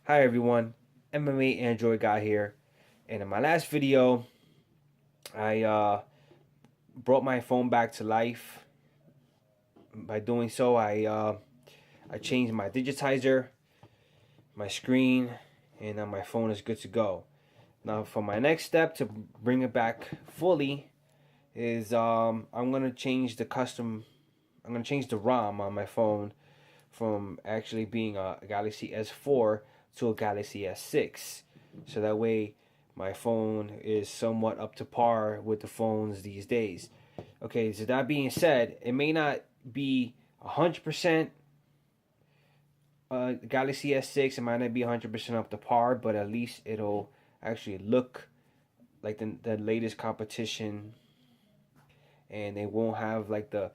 Hi everyone, MMA Android Guy here, and in my last video, I brought my phone back to life. By doing so, I changed my digitizer, my screen, and now my phone is good to go. Now, for my next step to bring it back fully is I'm gonna change the custom. I'm gonna change the ROM on my phone from actually being a Galaxy S4 to a Galaxy S6. So that way my phone is somewhat up to par with the phones these days. Okay, so that being said, it may not be 100% Galaxy S6, it might not be 100% up to par, but at least it'll actually look like the latest competition, and they won't have like the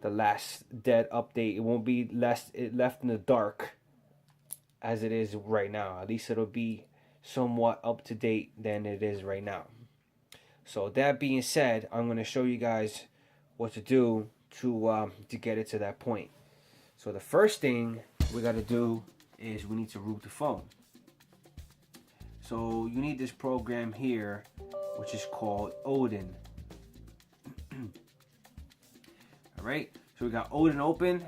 last dead update. It won't be left in the dark as it is right now. At least it'll be somewhat up to date than it is right now. So that being said, I'm going to show you guys what to do to get it to that point. So the first thing we got to do is we need to root the phone. So you need this program here, which is called Odin. All right, so we got Odin open.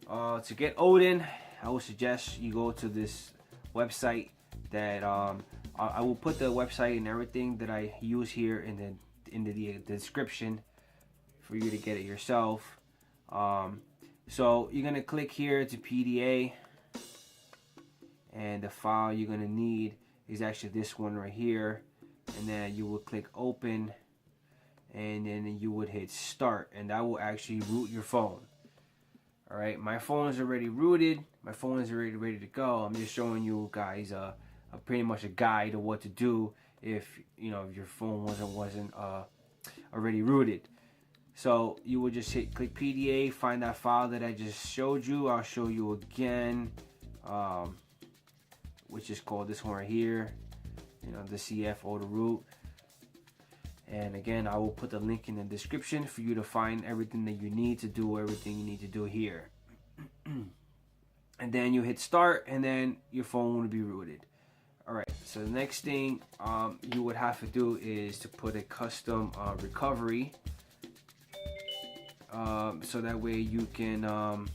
To get Odin, I would suggest you go to this website that I will put the website and everything that I use here in the description for you to get it yourself. So you're gonna click here to PDA, and the file you're gonna need is actually this one right here, and then you will click open, and then you would hit start, and that will actually root your phone. All right, my phone is already rooted. My phone is already ready to go. I'm just showing you guys a pretty much a guide of what to do if if your phone wasn't already rooted. So you would just click PDA, find that file that I just showed you. I'll show you again, which is called this one right here. The CF or the root. And again, I will put the link in the description for you to find everything that you need to do, everything you need to do here. And then you hit start, and then your phone will be rooted. Alright, so the next thing you would have to do is to put a custom recovery. So that way you can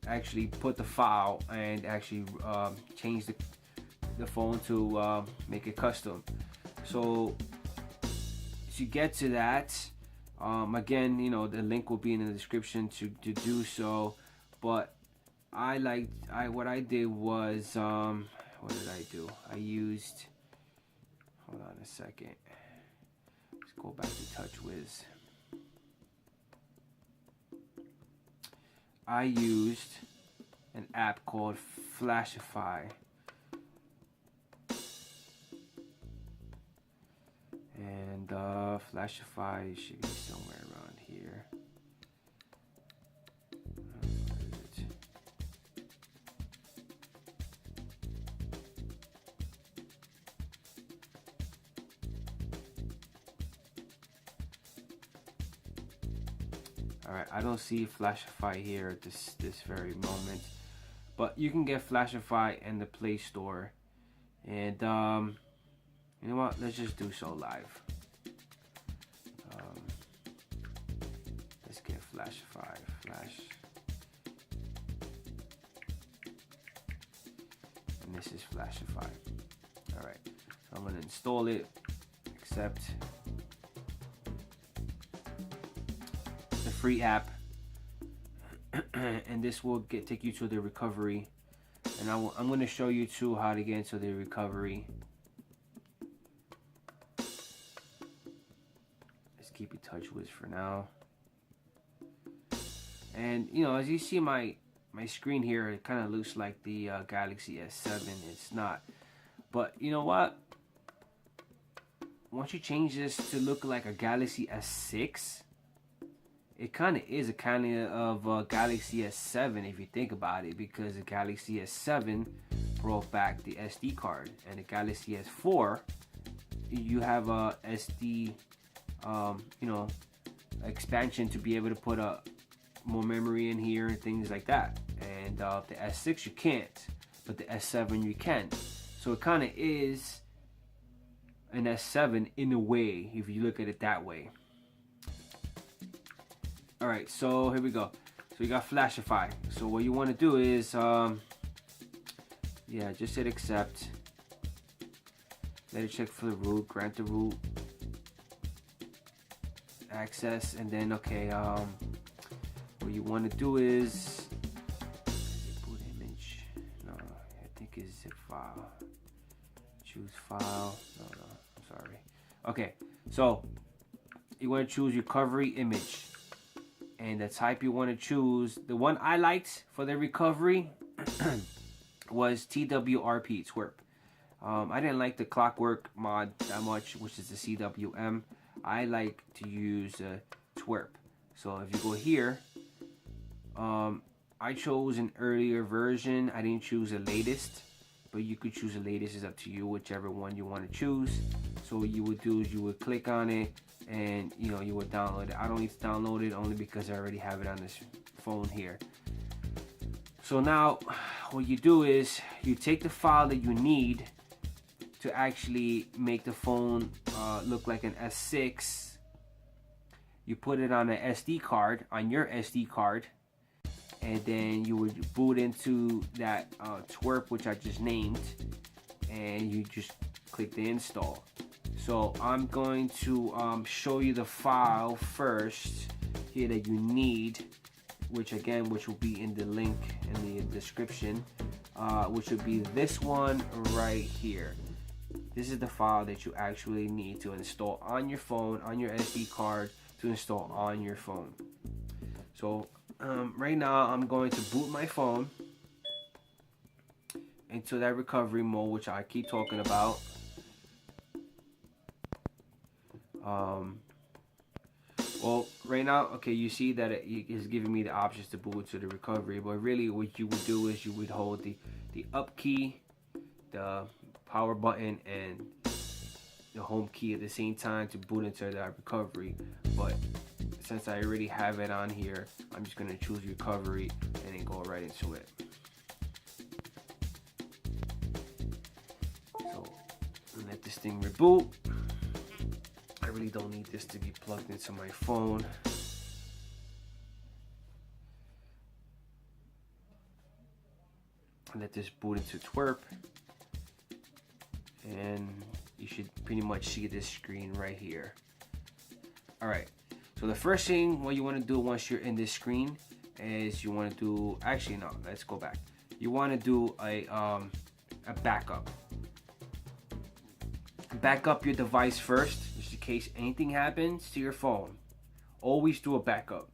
actually put the file and actually change the phone to make it custom. So to get to that, again, the link will be in the description to do so. But what I did was, what did I do? I used, hold on a second. Let's go back to TouchWiz. I used an app called Flashify. And Flashify should be somewhere around here. Alright, I don't see Flashify here at this very moment, but you can get Flashify in the Play Store. And you know what? Let's just do so live. Let's get Flashify. And this is Flashify. Alright, so I'm going to install it. Accept. It's a free app. And this will take you to the recovery. And I'm going to show you too how to get into the recovery. Keep it TouchWiz for now. And as you see my screen here, it kind of looks like the Galaxy S7. It's not, but you know what, once you change this to look like a Galaxy S6, it kind of is a kind of a Galaxy S7 if you think about it, because the Galaxy S7 brought back the SD card, and the Galaxy S4, you have a SD expansion to be able to put more memory in here and things like that. and the S6 you can't, but the S7 you can. So it kind of is an S7 in a way, if you look at it that way. Alright, so here we go. So we got Flashify. So what you want to do is, yeah, just hit accept. Let it check for the root, grant the root access, and then okay, what you want to do is boot image. No, I think it's zip file. Choose file. No, I'm sorry. Okay, so you want to choose recovery image, and the type you want to choose. The one I liked for the recovery was TWRP twerp. I didn't like the Clockwork mod that much, which is the CWM. I like to use twerp. So if you go here, I chose an earlier version. I didn't choose the latest, but you could choose the latest. It's up to you, whichever one you want to choose. So what you would do is you would click on it, and you know, you would download it. I don't need to download it only because I already have it on this phone here. So now what you do is you take the file that you need to actually make the phone look like an S6. You put it on an SD card, on your SD card, and then you would boot into that twerp, which I just named, and you just click the install. So I'm going to show you the file first here that you need, which will be in the link in the description, which would be this one right here. This is the file that you actually need to install on your phone, on your SD card, to install on your phone. So right now I'm going to boot my phone into that recovery mode, which I keep talking about. Well, right now, okay, you see that it is giving me the options to boot to the recovery, but really what you would do is you would hold the up key, the power button, and the home key at the same time to boot into that recovery. But since I already have it on here, I'm just going to choose recovery and then go right into it. So let this thing reboot. I really don't need this to be plugged into my phone. Let this boot into twerp, and you should pretty much see this screen right here. Alright, so the first thing what you want to do once you're in this screen is you want to do, actually no, let's go back. You want to do a backup. Back up your device first, just in case anything happens to your phone. Always do a backup,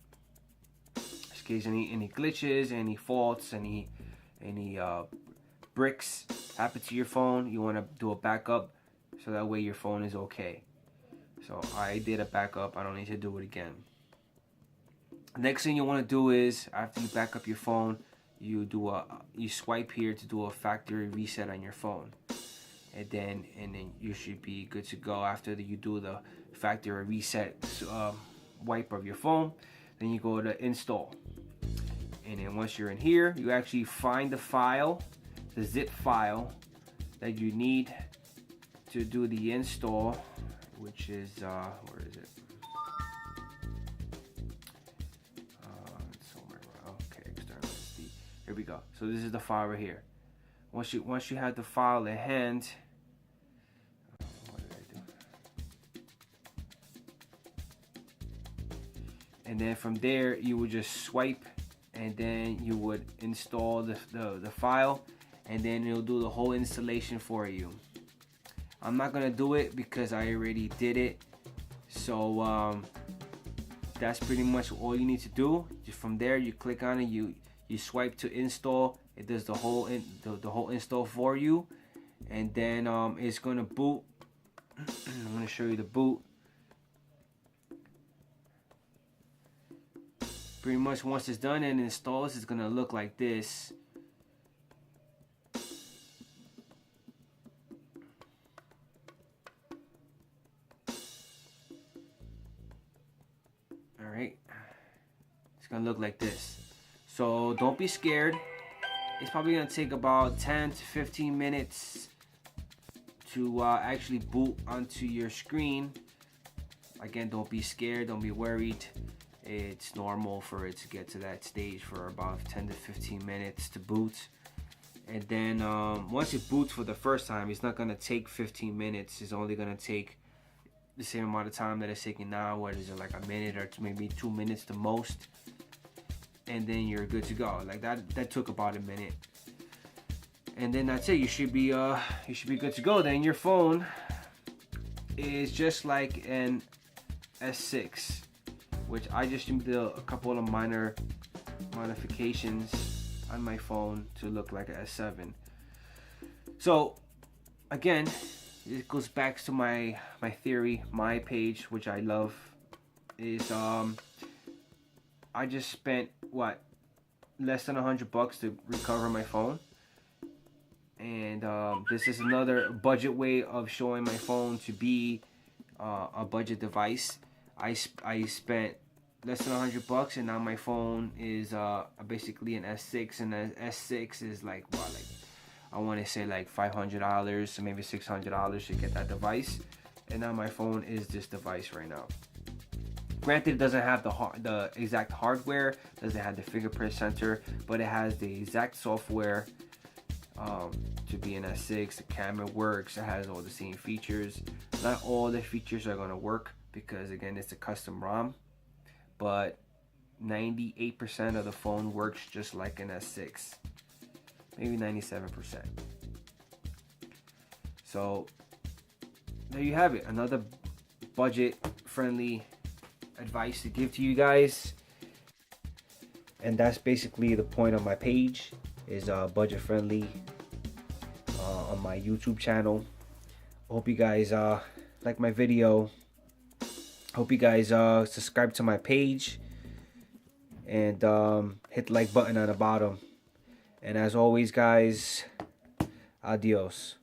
just in case any glitches, any faults, any bricks happen to your phone. You want to do a backup so that way your phone is okay. So I did a backup. I don't need to do it again. Next thing you want to do is, after you back up your phone, you swipe here to do a factory reset on your phone. And then you should be good to go. After you do the factory reset wipe of your phone, then you go to install. And then once you're in here, you actually find the file, the zip file that you need to do the install, which is where is it? Somewhere around. Okay, external SD. Here we go. So this is the file right here. Once you have the file in hand, what did I do? And then from there, you would just swipe, and then you would install the file, and then it'll do the whole installation for you. I'm not gonna do it because I already did it. So that's pretty much all you need to do. Just from there, you click on it, you swipe to install. It does the whole install for you, and then it's gonna boot. I'm gonna show you the boot. Pretty much once it's done and installs, it's gonna look like this. Alright, it's gonna look like this. So don't be scared. it's probably gonna take about 10 to 15 minutes to actually boot onto your screen. Again, don't be scared, don't be worried. It's normal for it to get to that stage for about 10 to 15 minutes to boot. And then once it boots for the first time, it's not gonna take 15 minutes. It's only gonna take the same amount of time that it's taking now, what is it, like a minute or maybe 2 minutes the most, and then you're good to go. Like that took about a minute, and then that's it. You should be good to go. Then your phone is just like an S6, which I just did a couple of minor modifications on my phone to look like an S7. So again, it goes back to my theory, my page, which I love, is I just spent what, less than $100 to recover my phone, and this is another budget way of showing my phone to be a budget device. I spent less than $100, and now my phone is basically an S6, and an S6 is like what, like I want to say like $500, so maybe $600 to get that device. And now my phone is this device right now. Granted, it doesn't have the exact hardware, doesn't have the fingerprint sensor, but it has the exact software to be an S6. The camera works, it has all the same features. Not all the features are going to work because again, it's a custom ROM, but 98% of the phone works just like an S6. Maybe 97%. So there you have it, another budget friendly advice to give to you guys. And that's basically the point of my page, is budget friendly on my YouTube channel. Hope you guys like my video. Hope you guys subscribe to my page and hit the like button on the bottom. And as always, guys, adios.